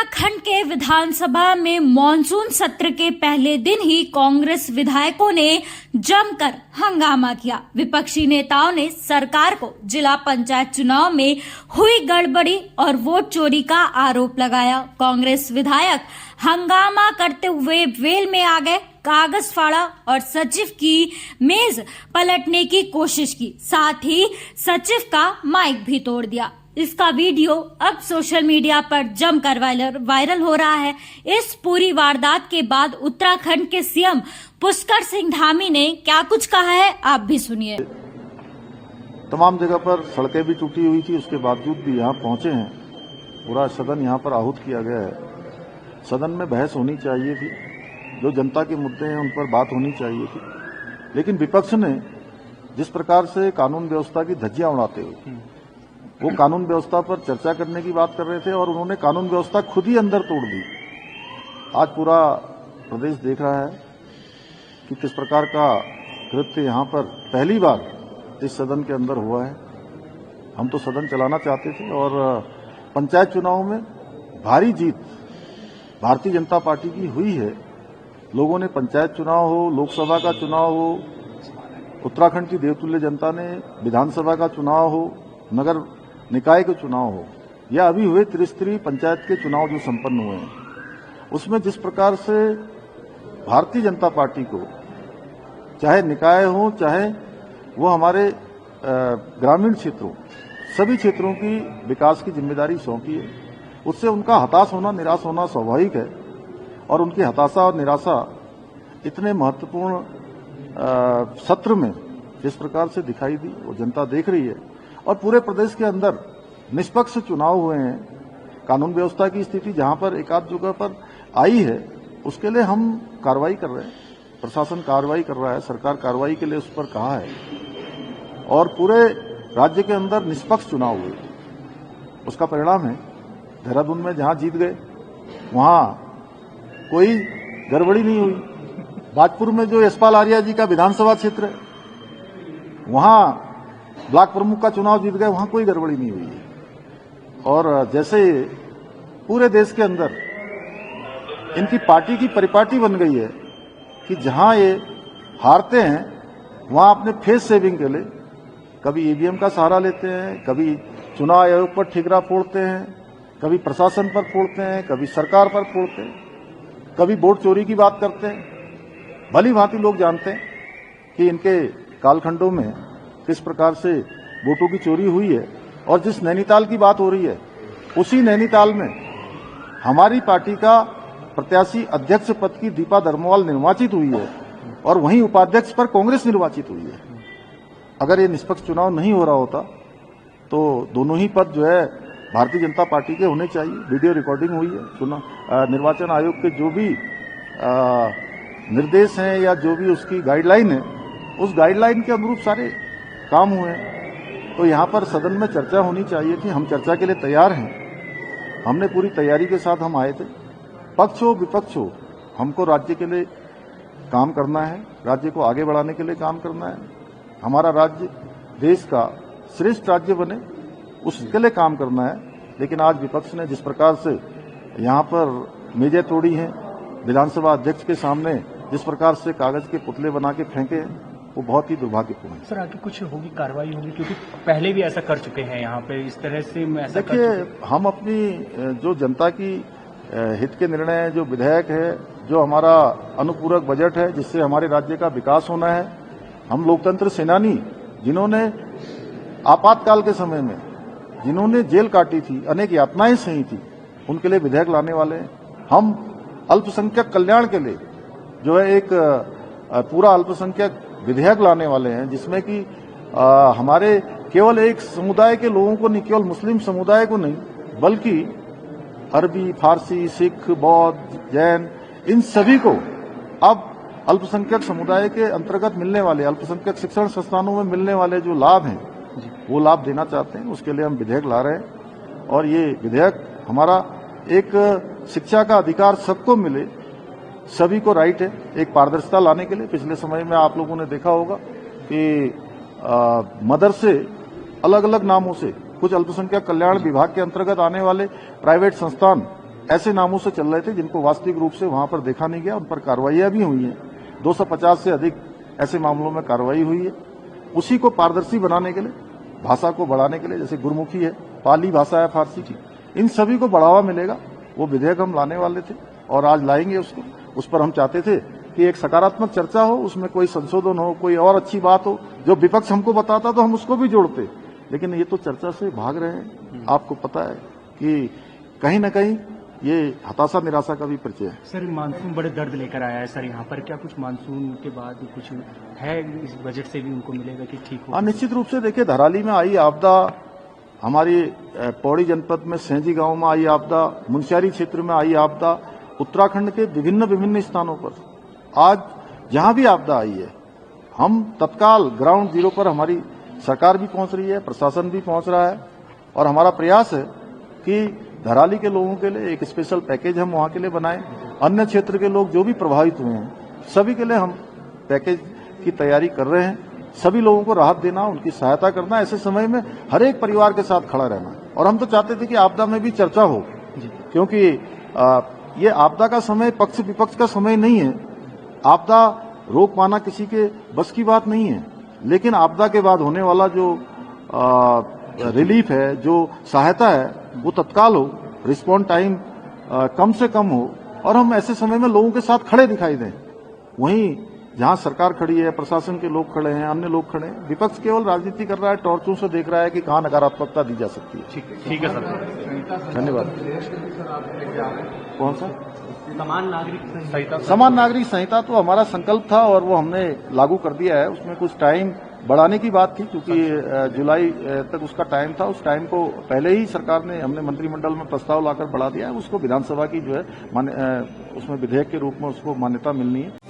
उत्तराखंड के विधानसभा में मॉनसून सत्र के पहले दिन ही कांग्रेस विधायकों ने जमकर हंगामा किया। विपक्षी नेताओं ने सरकार को जिला पंचायत चुनाव में हुई गड़बड़ी और वोट चोरी का आरोप लगाया। कांग्रेस विधायक हंगामा करते हुए वेल में आ गए, कागज फाड़ा और सचिव की मेज पलटने की कोशिश की, साथ ही सचिव का माइक भी तोड़ दिया। इसका वीडियो अब सोशल मीडिया पर जमकर वायरल हो रहा है। इस पूरी वारदात के बाद उत्तराखंड के सीएम पुष्कर सिंह धामी ने क्या कुछ कहा है, आप भी सुनिए। तमाम जगह पर सड़कें भी टूटी हुई थी, उसके बावजूद भी यहाँ पहुंचे हैं। पूरा सदन यहाँ पर आहूत किया गया है। सदन में बहस होनी चाहिए थी, जो जनता के मुद्दे हैं उन पर बात होनी चाहिए थी, लेकिन विपक्ष ने जिस प्रकार से कानून व्यवस्था की धज्जियां उड़ाते हुए वो कानून व्यवस्था पर चर्चा करने की बात कर रहे थे और उन्होंने कानून व्यवस्था खुद ही अंदर तोड़ दी। आज पूरा प्रदेश देख रहा है कि किस प्रकार का कृत्य यहाँ पर पहली बार इस सदन के अंदर हुआ है। हम तो सदन चलाना चाहते थे और पंचायत चुनाव में भारी जीत भारतीय जनता पार्टी की हुई है। लोगों ने पंचायत चुनाव हो, लोकसभा का चुनाव हो, उत्तराखंड की देवतुल्य जनता ने विधानसभा का चुनाव हो, नगर निकाय के चुनाव हो या अभी हुए त्रिस्तरीय पंचायत के चुनाव जो संपन्न हुए हैं, उसमें जिस प्रकार से भारतीय जनता पार्टी को चाहे निकाय हो, चाहे वो हमारे ग्रामीण क्षेत्रों, सभी क्षेत्रों की विकास की जिम्मेदारी सौंपी है, उससे उनका हताश होना, निराश होना स्वाभाविक है। और उनकी हताशा और निराशा इतने महत्वपूर्ण सत्र में जिस प्रकार से दिखाई दी वो जनता देख रही है। और पूरे प्रदेश के अंदर निष्पक्ष चुनाव हुए हैं। कानून व्यवस्था की स्थिति जहां पर एक आध जगह पर आई है, उसके लिए हम कार्रवाई कर रहे हैं, प्रशासन कार्रवाई कर रहा है, सरकार कार्रवाई के लिए उस पर कहा है और पूरे राज्य के अंदर निष्पक्ष चुनाव हुए। उसका परिणाम है देहरादून में जहां जीत गए वहां कोई गड़बड़ी नहीं हुई। बाजपुर में जो यशपाल आर्या जी का विधानसभा क्षेत्र है, वहां ब्लॉक प्रमुख का चुनाव जीत गए, वहां कोई गड़बड़ी नहीं हुई है। और जैसे पूरे देश के अंदर इनकी पार्टी की परिपाटी बन गई है कि जहां ये हारते हैं वहां अपने फेस सेविंग के लिए कभी ईवीएम का सहारा लेते हैं, कभी चुनाव आयोग पर ठिकरा फोड़ते हैं, कभी प्रशासन पर फोड़ते हैं, कभी सरकार पर फोड़ते हैं, कभी वोट चोरी की बात करते हैं। भली भांति लोग जानते हैं कि इनके कालखंडों में किस प्रकार से वोटों की चोरी हुई है। और जिस नैनीताल की बात हो रही है, उसी नैनीताल में हमारी पार्टी का प्रत्याशी अध्यक्ष पद की दीपा धर्मवाल निर्वाचित हुई है और वहीं उपाध्यक्ष पर कांग्रेस निर्वाचित हुई है। अगर ये निष्पक्ष चुनाव नहीं हो रहा होता तो दोनों ही पद जो है भारतीय जनता पार्टी के होने चाहिए। वीडियो रिकॉर्डिंग हुई है, निर्वाचन आयोग के जो भी निर्देश हैं या जो भी उसकी गाइडलाइन है, उस गाइडलाइन के अनुरूप सारे काम हुए हैं। तो यहाँ पर सदन में चर्चा होनी चाहिए थी। हम चर्चा के लिए तैयार हैं, हमने पूरी तैयारी के साथ हम आए थे। पक्ष हो विपक्ष हो, हमको राज्य के लिए काम करना है, राज्य को आगे बढ़ाने के लिए काम करना है। हमारा राज्य देश का श्रेष्ठ राज्य बने, उसके लिए काम करना है। लेकिन आज विपक्ष ने जिस प्रकार से यहाँ पर मेजें तोड़ी हैं, विधानसभा अध्यक्ष के सामने जिस प्रकार से कागज के पुतले बना के फेंके हैं, वो बहुत ही दुर्भाग्यपूर्ण है। सर, आगे कुछ होगी, कार्रवाई होगी, क्योंकि पहले भी ऐसा कर चुके हैं यहाँ पे, इस तरह से ऐसा देखिए, हम अपनी जो जनता की हित के निर्णय, जो विधेयक है, जो हमारा अनुपूरक बजट है, जिससे हमारे राज्य का विकास होना है, हम लोकतंत्र सेनानी जिन्होंने आपातकाल के समय में जिन्होंने जेल काटी थी, अनेक यातनाएं सही थी, उनके लिए विधेयक लाने वाले हैं। हम अल्पसंख्यक कल्याण के लिए जो है एक पूरा अल्पसंख्यक विधेयक लाने वाले हैं, जिसमें कि हमारे केवल एक समुदाय के लोगों को नहीं, केवल मुस्लिम समुदाय को नहीं, बल्कि अरबी, फारसी, सिख, बौद्ध, जैन, इन सभी को अब अल्पसंख्यक समुदाय के अंतर्गत मिलने वाले, अल्पसंख्यक शिक्षण संस्थानों में मिलने वाले जो लाभ हैं, वो लाभ देना चाहते हैं। उसके लिए हम विधेयक ला रहे हैं और ये विधेयक हमारा एक शिक्षा का अधिकार सबको मिले, सभी को राइट है, एक पारदर्शिता लाने के लिए। पिछले समय में आप लोगों ने देखा होगा कि मदरसे अलग अलग नामों से कुछ अल्पसंख्यक कल्याण विभाग के अंतर्गत आने वाले प्राइवेट संस्थान ऐसे नामों से चल रहे थे जिनको वास्तविक रूप से वहां पर देखा नहीं गया। उन पर कार्रवाइयां भी हुई हैं। 250 से अधिक ऐसे मामलों में कार्रवाई हुई है। उसी को पारदर्शी बनाने के लिए, भाषा को बढ़ाने के लिए, जैसे गुरमुखी है, पाली भाषा है फारसी की, इन सभी को बढ़ावा मिलेगा। वो विधेयक हम लाने वाले थे और आज लाएंगे उसको। उस पर हम चाहते थे कि एक सकारात्मक चर्चा हो, उसमें कोई संशोधन हो, कोई और अच्छी बात हो। जो विपक्ष हमको बताता तो हम उसको भी जोड़ते, लेकिन ये तो चर्चा से भाग रहे हैं। आपको पता है कि कहीं न कहीं ये हताशा निराशा का भी परिचय है। सर, मानसून बड़े दर्द लेकर आया है सर यहाँ पर, क्या कुछ मानसून के बाद कुछ है इस बजट से भी उनको मिलेगा कि ठीक हो? हाँ, निश्चित रूप से देखिए, धराली में आई आपदा, हमारी पौड़ी जनपद में सेंजी गांव में आई आपदा, मुनस्यारी क्षेत्र में आई आपदा, उत्तराखंड के विभिन्न स्थानों पर आज जहां भी आपदा आई है, हम तत्काल ग्राउंड जीरो पर हमारी सरकार भी पहुंच रही है, प्रशासन भी पहुंच रहा है और हमारा प्रयास है कि धराली के लोगों के लिए एक स्पेशल पैकेज हम वहां के लिए बनाएं। अन्य क्षेत्र के लोग जो भी प्रभावित हुए हैं, सभी के लिए हम पैकेज की तैयारी कर रहे हैं। सभी लोगों को राहत देना, उनकी सहायता करना, ऐसे समय में हर एक परिवार के साथ खड़ा रहना। और हम तो चाहते थे कि आपदा में भी चर्चा हो, क्योंकि ये आपदा का समय पक्ष विपक्ष का समय नहीं है। आपदा रोक पाना किसी के बस की बात नहीं है, लेकिन आपदा के बाद होने वाला जो रिलीफ है, जो सहायता है, वो तत्काल हो, रिस्पॉन्ड टाइम कम से कम हो और हम ऐसे समय में लोगों के साथ खड़े दिखाई दें। वहीं जहां सरकार खड़ी है, प्रशासन के लोग खड़े हैं, अन्य लोग खड़े हैं, विपक्ष केवल राजनीति कर रहा है, टॉर्चों से देख रहा है कि कहां नकारात्मकता दी जा सकती है। ठीक है सर, धन्यवाद। कौन सा? समान नागरिक संहिता। समान नागरिक संहिता तो हमारा संकल्प था और वो हमने लागू कर दिया है। उसमें कुछ टाइम बढ़ाने की बात थी, क्योंकि जुलाई तक उसका टाइम था। उस टाइम को पहले ही सरकार ने, हमने मंत्रिमंडल में प्रस्ताव लाकर बढ़ा दिया है। उसको विधानसभा की जो है उसमें विधेयक के रूप में उसको मान्यता मिलनी है।